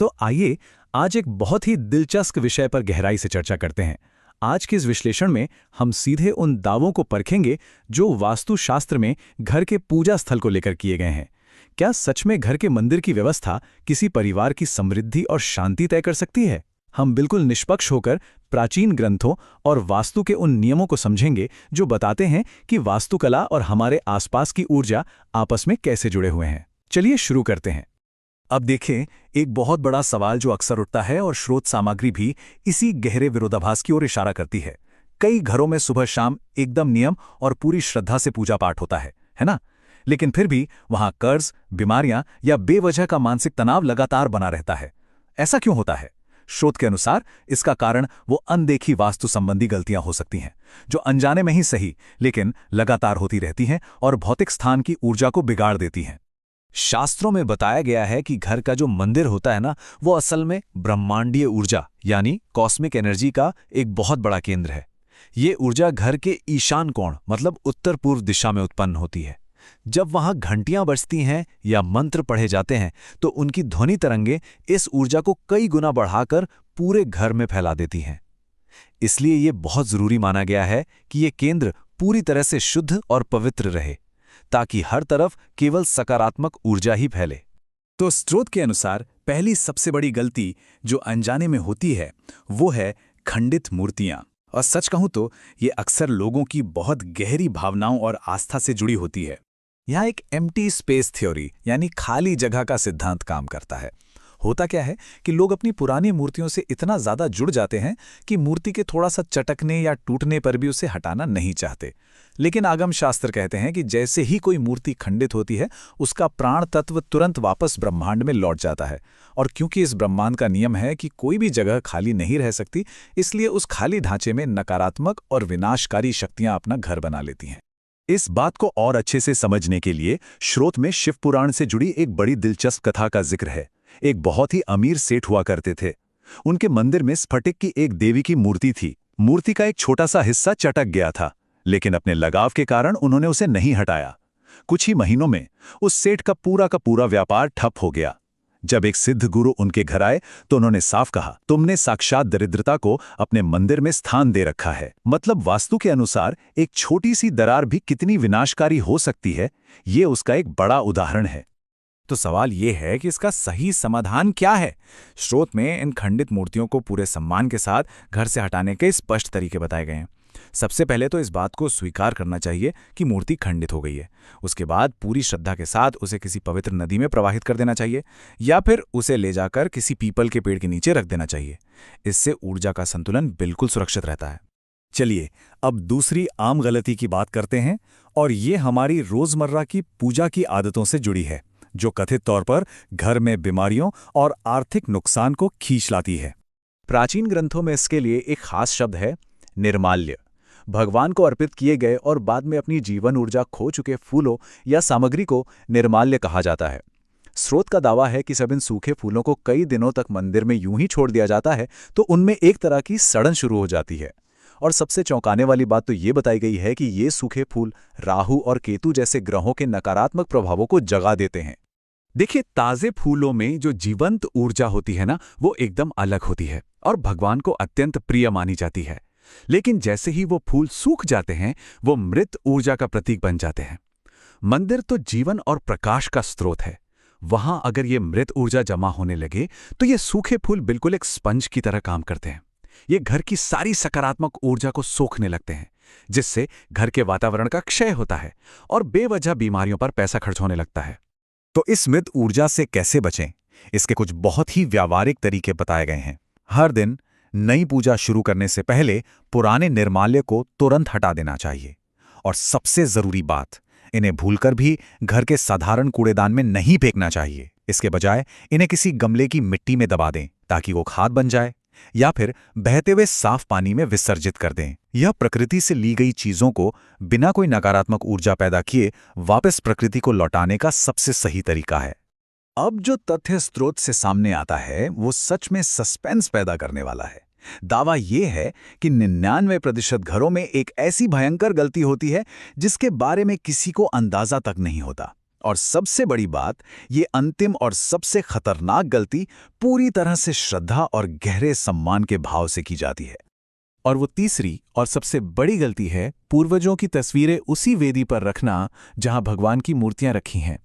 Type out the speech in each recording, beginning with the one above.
तो आइए आज एक बहुत ही दिलचस्प विषय पर गहराई से चर्चा करते हैं। आज के इस विश्लेषण में हम सीधे उन दावों को परखेंगे जो वास्तुशास्त्र में घर के पूजा स्थल को लेकर किए गए हैं। क्या सच में घर के मंदिर की व्यवस्था किसी परिवार की समृद्धि और शांति तय कर सकती है? हम बिल्कुल निष्पक्ष होकर प्राचीन ग्रंथों और वास्तु के उन नियमों को समझेंगे जो बताते हैं कि वास्तुकला और हमारे आसपास की ऊर्जा आपस में कैसे जुड़े हुए हैं। चलिए शुरू करते हैं। अब देखें, एक बहुत बड़ा सवाल जो अक्सर उठता है और स्रोत सामग्री भी इसी गहरे विरोधाभास की ओर इशारा करती है। कई घरों में सुबह शाम एकदम नियम और पूरी श्रद्धा से पूजा पाठ होता है ना? लेकिन फिर भी वहां कर्ज, बीमारियां या बेवजह का मानसिक तनाव लगातार बना रहता है। ऐसा क्यों होता है? स्रोत के अनुसार इसका कारण वो अनदेखी वास्तु संबंधी गलतियां हो सकती हैं, जो अनजाने में ही सही लेकिन लगातार होती रहती हैं और भौतिक स्थान की ऊर्जा को बिगाड़ देती हैं। शास्त्रों में बताया गया है कि घर का जो मंदिर होता है ना, वो असल में ब्रह्मांडीय ऊर्जा यानी कॉस्मिक एनर्जी का एक बहुत बड़ा केंद्र है। ये ऊर्जा घर के ईशान कोण मतलब उत्तर पूर्व दिशा में उत्पन्न होती है। जब वहां घंटियां बजती हैं या मंत्र पढ़े जाते हैं तो उनकी ध्वनि तरंगें इस ऊर्जा को कई गुना बढ़ाकर पूरे घर में फैला देती हैं। इसलिए ये बहुत जरूरी माना गया है कि ये केंद्र पूरी तरह से शुद्ध और पवित्र रहे, ताकि हर तरफ केवल सकारात्मक ऊर्जा ही फैले। तो स्रोत के अनुसार पहली सबसे बड़ी गलती जो अनजाने में होती है वो है खंडित मूर्तियां। और सच कहूं तो ये अक्सर लोगों की बहुत गहरी भावनाओं और आस्था से जुड़ी होती है। यहाँ एक एम्प्टी स्पेस थ्योरी यानी खाली जगह का सिद्धांत काम करता है। होता क्या है कि लोग अपनी पुरानी मूर्तियों से इतना ज्यादा जुड़ जाते हैं कि मूर्ति के थोड़ा सा चटकने या टूटने पर भी उसे हटाना नहीं चाहते। लेकिन आगम शास्त्र कहते हैं कि जैसे ही कोई मूर्ति खंडित होती है, उसका प्राण तत्व तुरंत वापस ब्रह्मांड में लौट जाता है। और क्योंकि इस ब्रह्मांड का नियम है कि कोई भी जगह खाली नहीं रह सकती, इसलिए उस खाली ढांचे में नकारात्मक और विनाशकारी शक्तियां अपना घर बना लेती हैं। इस बात को और अच्छे से समझने के लिए स्रोत में शिव पुराण से जुड़ी एक बड़ी दिलचस्प कथा का जिक्र है। एक बहुत ही अमीर सेठ हुआ करते थे। उनके मंदिर में स्फटिक की एक देवी की मूर्ति थी। मूर्ति का एक छोटा सा हिस्सा चटक गया था, लेकिन अपने लगाव के कारण उन्होंने उसे नहीं हटाया। कुछ ही महीनों में उस सेठ का पूरा व्यापार ठप हो गया। जब एक सिद्ध गुरु उनके घर आए तो उन्होंने साफ कहा, तुमने साक्षात दरिद्रता को अपने मंदिर में स्थान दे रखा है। मतलब वास्तु के अनुसार एक छोटी सी दरार भी कितनी विनाशकारी हो सकती है, ये उसका एक बड़ा उदाहरण है। तो सवाल यह है कि इसका सही समाधान क्या है? स्रोत में इन खंडित मूर्तियों को पूरे सम्मान के साथ घर से हटाने के स्पष्ट तरीके बताए गए हैं। सबसे पहले तो इस बात को स्वीकार करना चाहिए कि मूर्ति खंडित हो गई है। उसके बाद पूरी श्रद्धा के साथ उसे किसी पवित्र नदी में प्रवाहित कर देना चाहिए या फिर उसे ले जाकर किसी पीपल के पेड़ के नीचे रख देना चाहिए। इससे ऊर्जा का संतुलन बिल्कुल सुरक्षित रहता है। चलिए अब दूसरी आम गलती की बात करते हैं, और ये हमारी रोजमर्रा की पूजा की आदतों से जुड़ी है, जो कथित तौर पर घर में बीमारियों और आर्थिक नुकसान को खींच लाती है। प्राचीन ग्रंथों में इसके लिए एक खास शब्द है, निर्माल्य। भगवान को अर्पित किए गए और बाद में अपनी जीवन ऊर्जा खो चुके फूलों या सामग्री को निर्माल्य कहा जाता है। स्रोत का दावा है कि जब इन सूखे फूलों को कई दिनों तक मंदिर में यूं ही छोड़ दिया जाता है तो उनमें एक तरह की सड़न शुरू हो जाती है। और सबसे चौंकाने वाली बात तो ये बताई गई है कि ये सूखे फूल राहु और केतु जैसे ग्रहों के नकारात्मक प्रभावों को जगा देते हैं। देखिए, ताजे फूलों में जो जीवंत ऊर्जा होती है ना, वो एकदम अलग होती है और भगवान को अत्यंत प्रिय मानी जाती है। लेकिन जैसे ही वो फूल सूख जाते हैं, वो मृत ऊर्जा का प्रतीक बन जाते हैं। मंदिर तो जीवन और प्रकाश का स्रोत है। वहां अगर ये मृत ऊर्जा जमा होने लगे तो ये सूखे फूल बिल्कुल एक स्पंज की तरह काम करते हैं। ये घर की सारी सकारात्मक ऊर्जा को सोखने लगते हैं, जिससे घर के वातावरण का क्षय होता है और बेवजह बीमारियों पर पैसा खर्च होने लगता है। तो इस मृत ऊर्जा से कैसे बचें? इसके कुछ बहुत ही व्यावहारिक तरीके बताए गए हैं। हर दिन नई पूजा शुरू करने से पहले पुराने निर्माल्य को तुरंत हटा देना चाहिए। और सबसे जरूरी बात, इन्हें भूलकर भी घर के साधारण कूड़ेदान में नहीं फेंकना चाहिए। इसके बजाय इन्हें किसी गमले की मिट्टी में दबा दें ताकि वो खाद बन जाए, या फिर बहते हुए साफ पानी में विसर्जित कर दें। यह प्रकृति से ली गई चीजों को बिना कोई नकारात्मक ऊर्जा पैदा किए वापस प्रकृति को लौटाने का सबसे सही तरीका है। अब जो तथ्य स्रोत से सामने आता है वो सच में सस्पेंस पैदा करने वाला है। दावा यह है कि 99% घरों में एक ऐसी भयंकर गलती होती है जिसके बारे में किसी को अंदाजा तक नहीं होता, और सबसे बड़ी बात, ये अंतिम और सबसे खतरनाक गलती पूरी तरह से श्रद्धा और गहरे सम्मान के भाव से की जाती है। और वो तीसरी और सबसे बड़ी गलती है पूर्वजों की तस्वीरें उसी वेदी पर रखना जहां भगवान की मूर्तियां रखी हैं।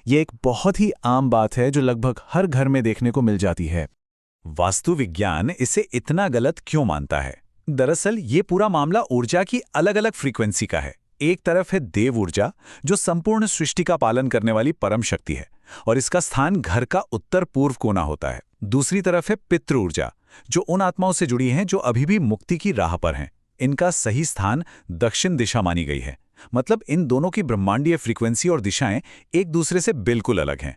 ये एक बहुत ही आम बात है जो लगभग हर घर में देखने को मिल जाती है। वास्तु विज्ञान इसे इतना गलत क्यों मानता है? दरअसल ये पूरा मामला ऊर्जा की अलग अलग फ्रीक्वेंसी का है। एक तरफ है देव ऊर्जा, जो संपूर्ण सृष्टि का पालन करने वाली परम शक्ति है, और इसका स्थान घर का उत्तर पूर्व कोना होता है। दूसरी तरफ है पितृ ऊर्जा, जो उन आत्माओं से जुड़ी हैं जो अभी भी मुक्ति की राह पर हैं। इनका सही स्थान दक्षिण दिशा मानी गई है। मतलब इन दोनों की ब्रह्मांडीय फ्रीक्वेंसी और दिशाएं एक दूसरे से बिल्कुल अलग हैं।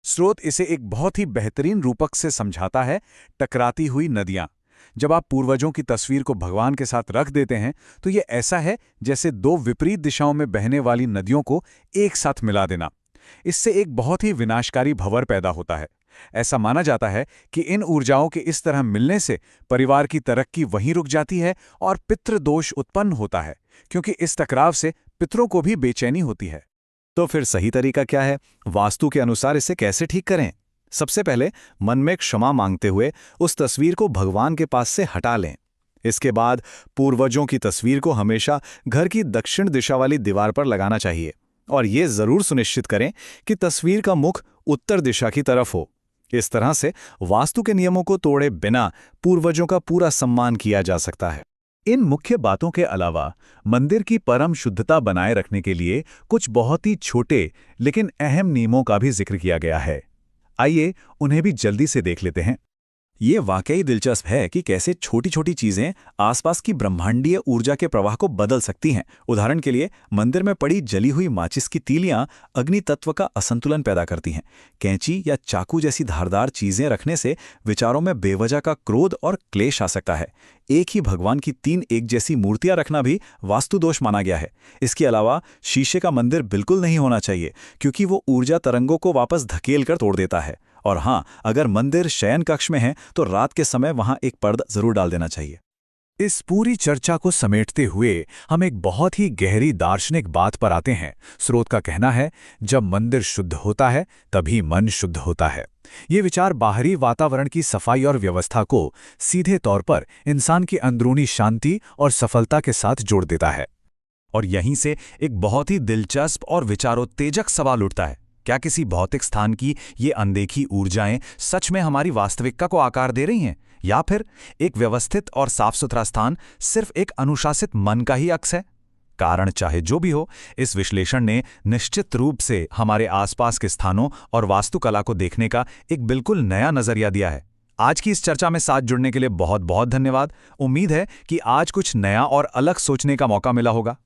स्रोत इसे एक बहुत ही बेहतरीन रूपक से समझाता है, टकराती हुई नदियां। जब आप पूर्वजों की तस्वीर को भगवान के साथ रख देते हैं तो ये ऐसा है जैसे दो विपरीत दिशाओं में बहने वाली नदियों को एक साथ मिला देना। इससे एक बहुत ही विनाशकारी भंवर पैदा होता है। ऐसा माना जाता है कि इन ऊर्जाओं के इस तरह मिलने से परिवार की तरक्की वहीं रुक जाती है और पितृदोष उत्पन्न होता है, क्योंकि इस टकराव से पितरों को भी बेचैनी होती है। तो फिर सही तरीका क्या है? वास्तु के अनुसार इसे कैसे ठीक करें? सबसे पहले मन में क्षमा मांगते हुए उस तस्वीर को भगवान के पास से हटा लें। इसके बाद पूर्वजों की तस्वीर को हमेशा घर की दक्षिण दिशा वाली दीवार पर लगाना चाहिए, और ये जरूर सुनिश्चित करें कि तस्वीर का मुख उत्तर दिशा की तरफ हो। इस तरह से वास्तु के नियमों को तोड़े बिना पूर्वजों का पूरा सम्मान किया जा सकता है। इन मुख्य बातों के अलावा मंदिर की परम शुद्धता बनाए रखने के लिए कुछ बहुत ही छोटे लेकिन अहम नियमों का भी जिक्र किया गया है। आइए उन्हें भी जल्दी से देख लेते हैं। ये वाकई दिलचस्प है कि कैसे छोटी छोटी चीजें आसपास की ब्रह्मांडीय ऊर्जा के प्रवाह को बदल सकती हैं। उदाहरण के लिए, मंदिर में पड़ी जली हुई माचिस की तीलियां अग्नि तत्व का असंतुलन पैदा करती हैं। कैंची या चाकू जैसी धारदार चीजें रखने से विचारों में बेवजह का क्रोध और क्लेश आ सकता है। एक ही भगवान की 3 एक जैसी मूर्तियां रखना भी वास्तु दोष माना गया है। इसके अलावा शीशे का मंदिर बिल्कुल नहीं होना चाहिए, क्योंकि वो ऊर्जा तरंगों को वापस धकेल कर तोड़ देता है। और हाँ, अगर मंदिर शयन कक्ष में है तो रात के समय वहां एक पर्दा जरूर डाल देना चाहिए। इस पूरी चर्चा को समेटते हुए हम एक बहुत ही गहरी दार्शनिक बात पर आते हैं। स्रोत का कहना है, जब मंदिर शुद्ध होता है तभी मन शुद्ध होता है। ये विचार बाहरी वातावरण की सफाई और व्यवस्था को सीधे तौर पर इंसान की अंदरूनी शांति और सफलता के साथ जोड़ देता है। और यहीं से एक बहुत ही दिलचस्प और विचारोत्तेजक सवाल उठता है, क्या किसी भौतिक स्थान की ये अनदेखी ऊर्जाएं सच में हमारी वास्तविकता को आकार दे रही हैं, या फिर एक व्यवस्थित और साफ सुथरा स्थान सिर्फ एक अनुशासित मन का ही अक्स है? कारण चाहे जो भी हो, इस विश्लेषण ने निश्चित रूप से हमारे आसपास के स्थानों और वास्तुकला को देखने का एक बिल्कुल नया नजरिया दिया है। आज की इस चर्चा में साथ जुड़ने के लिए बहुत बहुत धन्यवाद। उम्मीद है कि आज कुछ नया और अलग सोचने का मौका मिला होगा।